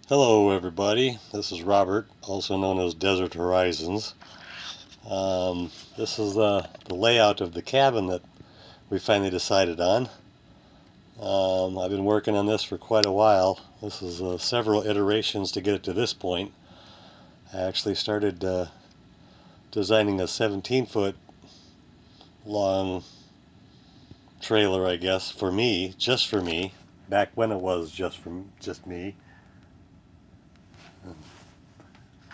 Hello everybody, this is Robert, also known as Desert Horizons. This is the layout of the cabin that we finally decided on. I've been working on this for quite a while. This is several iterations to get it to this point. I actually started designing a 17-foot long trailer, I guess, for me, just for me, back when it was just me.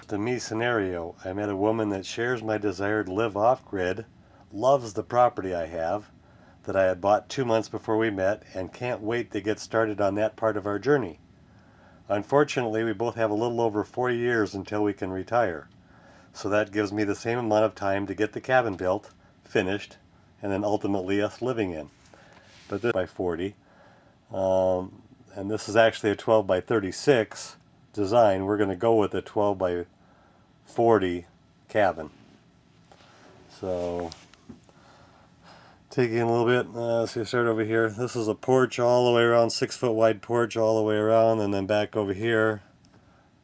The me scenario: I met a woman that shares my desire to live off-grid, loves the property I have, that I had bought 2 months before we met, and can't wait to get started on that part of our journey. Unfortunately, we both have a little over 4 years until we can retire, so that gives me the same amount of time to get the cabin built, finished, and then ultimately us living in. But this by 40, and this is actually a 12 by 36 design. We're going to go with a 12 by 40 cabin. So taking a little bit, so you start over here. This is a porch all the way around, 6-foot wide porch all the way around, and then back over here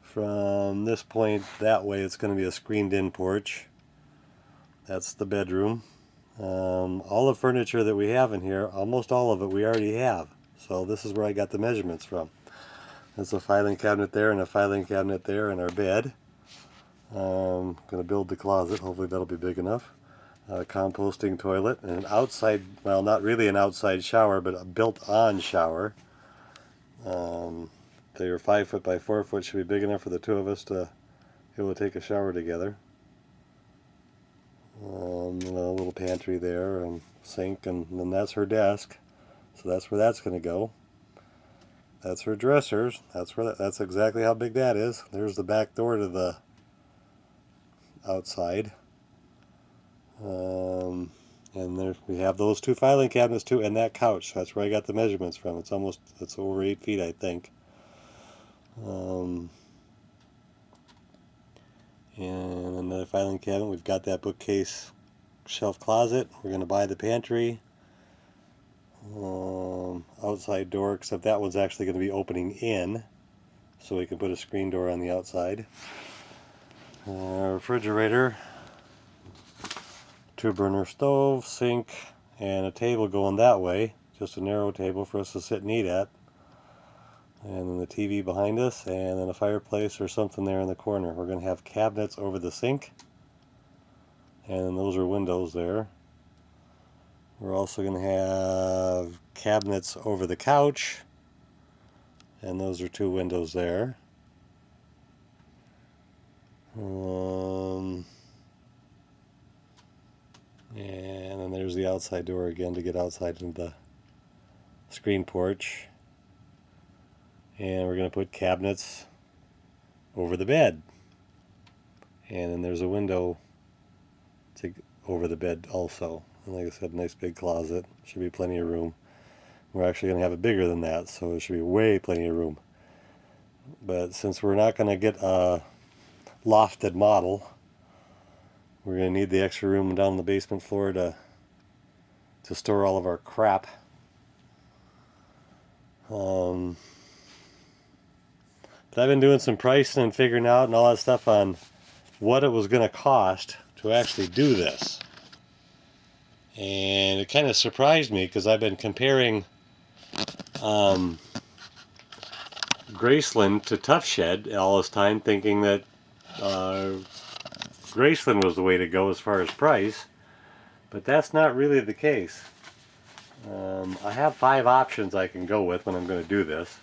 from this point that way it's going to be a screened in porch. That's the bedroom. All the furniture that we have in here, almost all of it we already have, so this is where I got the measurements from. There's a filing cabinet there and a filing cabinet there and our bed. I'm going to build the closet, hopefully that'll be big enough. A composting toilet, and an outside, well, not really an outside shower, but a built-on shower. Your 5-foot by 4-foot should be big enough for the two of us to be able to take a shower together. A little pantry there, and sink, and then that's her desk. So that's where that's going to go. That's her dressers. That's exactly how big that is. There's the back door to the outside. And there we have those two filing cabinets too, and that couch. That's where I got the measurements from. It's over 8 feet, I think. And another filing cabinet. We've got that bookcase, shelf closet. We're going to buy the pantry. Outside door, except that one's actually going to be opening in, so we can put a screen door on the outside. Refrigerator. 2-burner stove, sink, and a table going that way. Just a narrow table for us to sit and eat at. And then the TV behind us, and then a fireplace or something there in the corner. We're going to have cabinets over the sink, and then those are windows there. We're also going to have cabinets over the couch, and those are 2 windows there. And then there's the outside door again to get outside into the screen porch. And we're going to put cabinets over the bed. And then there's a window over the bed also. And like I said, nice big closet. Should be plenty of room. We're actually going to have it bigger than that, so there should be way plenty of room. But since we're not going to get a lofted model, we're going to need the extra room down the basement floor to store all of our crap. But I've been doing some pricing and figuring out and all that stuff on what it was going to cost to actually do this. And it kind of surprised me because I've been comparing Graceland to Tuff Shed all this time, thinking that Graceland was the way to go as far as price, but that's not really the case. I have 5 options I can go with when I'm going to do this.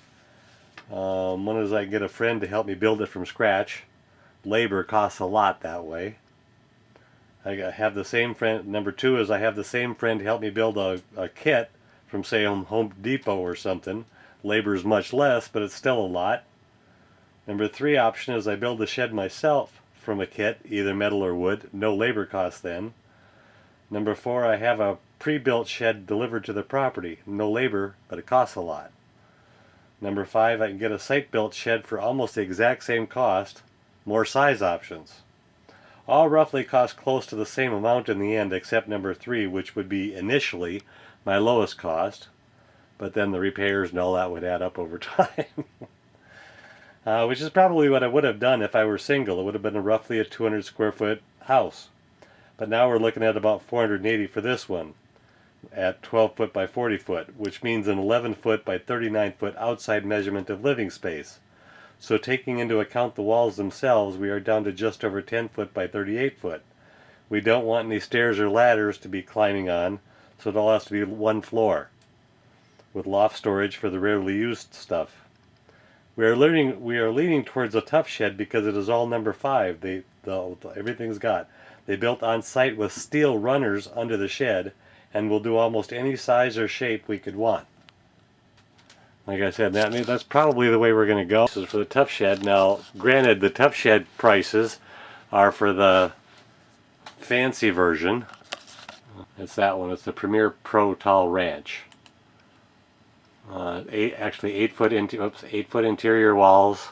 One is I can get a friend to help me build it from scratch. Labor costs a lot that way. I have the same friend. Number 2 is I have the same friend help me build a kit from, say, Home Depot or something. Labor is much less, but it's still a lot. Number 3 option is I build the shed myself from a kit, either metal or wood. No labor cost then. Number 4, I have a pre-built shed delivered to the property. No labor, but it costs a lot. Number 5, I can get a site-built shed for almost the exact same cost, more size options. All roughly cost close to the same amount in the end, except number 3, which would be initially my lowest cost, but then the repairs and all that would add up over time. which is probably what I would have done if I were single. It would have been roughly a 200 square foot house. But now we're looking at about 480 for this one at 12 foot by 40 foot, which means an 11 foot by 39 foot outside measurement of living space. So taking into account the walls themselves, we are down to just over 10 foot by 38 foot. We don't want any stairs or ladders to be climbing on, so it all has to be one floor with loft storage for the rarely used stuff. We are leaning towards a Tuff Shed because it is all number 5. Everything's got. They built on site with steel runners under the shed and will do almost any size or shape we could want. Like I said, that's probably the way we're going to go. This is for the Tuff Shed. Now, granted, the Tuff Shed prices are for the fancy version. It's that one. It's the Premier Pro Tall Ranch. 8 foot interior walls.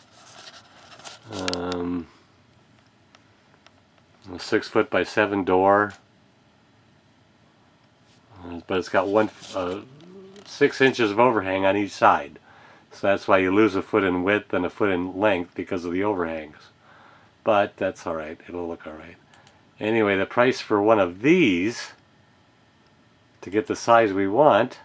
6 foot by 7 door. But it's got 6 inches of overhang on each side. So that's why you lose a foot in width and a foot in length because of the overhangs. But that's alright. It'll look alright. Anyway, the price for one of these, to get the size we want,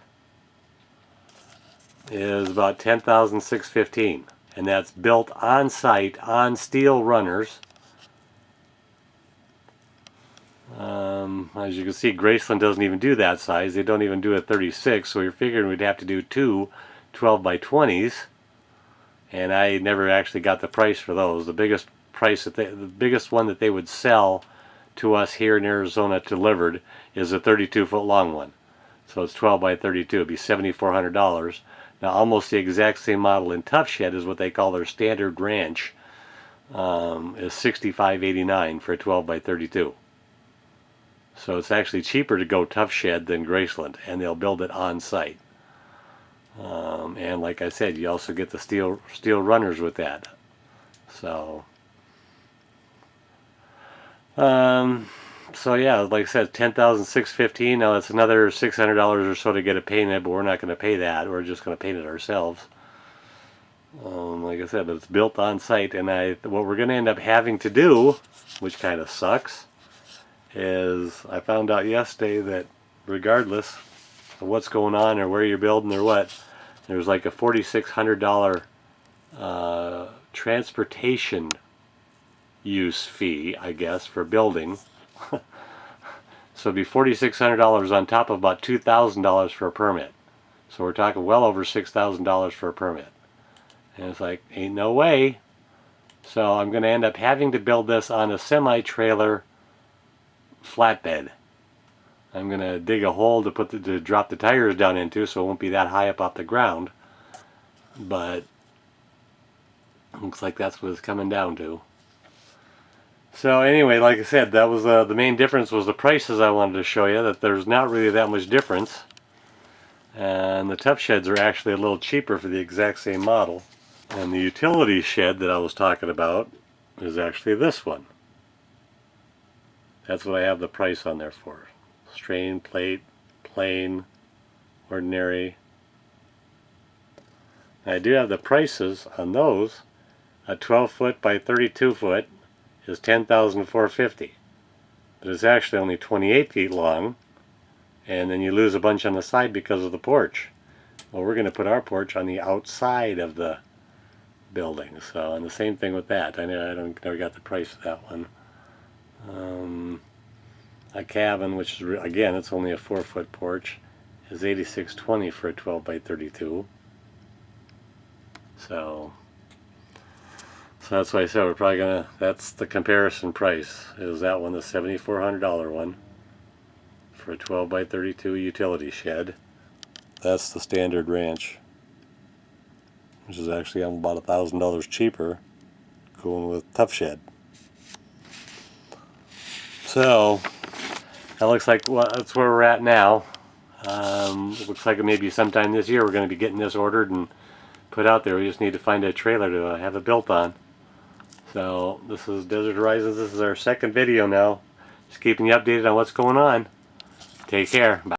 is about $10,615. And that's built on site on steel runners. As you can see, Graceland doesn't even do that size. They don't even do a 36, so you're figuring we'd have to do two 12 by 20s. And I never actually got the price for those. The biggest one that they would sell to us here in Arizona delivered is a 32-foot long one. So it's 12 by 32. It'd be $7,400. Now, almost the exact same model in Tuff Shed is what they call their standard ranch. Is $65.89 for a 12 by 32. So it's actually cheaper to go Tuff Shed than Graceland, and they'll build it on site. And like I said, you also get the steel runners with that. So, so yeah, like I said, $10,615. Now it's another $600 or so to get it painted, but we're not going to pay that. We're just going to paint it ourselves. Like I said, but it's built on site, and what we're going to end up having to do, which kind of sucks, is I found out yesterday that regardless of what's going on or where you're building or what, there's like a $4,600 transportation use fee, I guess, for building. So it'd be $4,600 on top of about $2,000 for a permit. So we're talking well over $6,000 for a permit. And it's like, ain't no way. So I'm going to end up having to build this on a semi-trailer flatbed. I'm going to dig a hole to drop the tires down into, so it won't be that high up off the ground. But looks like that's what it's coming down to. So anyway, like I said, that was the main difference was the prices I wanted to show you, that there's not really that much difference. And the Tuff Sheds are actually a little cheaper for the exact same model. And the utility shed that I was talking about is actually this one. That's what I have the price on there for. Strain, plate, plain, ordinary. I do have the prices on those. A 12 foot by 32 foot is $10,450. But it's actually only 28 feet long. And then you lose a bunch on the side because of the porch. Well, we're going to put our porch on the outside of the building. So, and the same thing with that. I never got the price of that one. A cabin, which is again, it's only a 4-foot porch, is $86.20 for a 12 by 32. So that's why I said we're probably gonna. That's the comparison price. Is that one the $7,400 one for a 12 by 32 utility shed? That's the standard ranch, which is actually about $1,000 cheaper, going with Tuff Shed. So that looks like that's where we're at now. Looks like maybe sometime this year we're going to be getting this ordered and put out there. We just need to find a trailer to have it built on. So this is Desert Horizons. This is our second video now. Just keeping you updated on what's going on. Take care. Bye.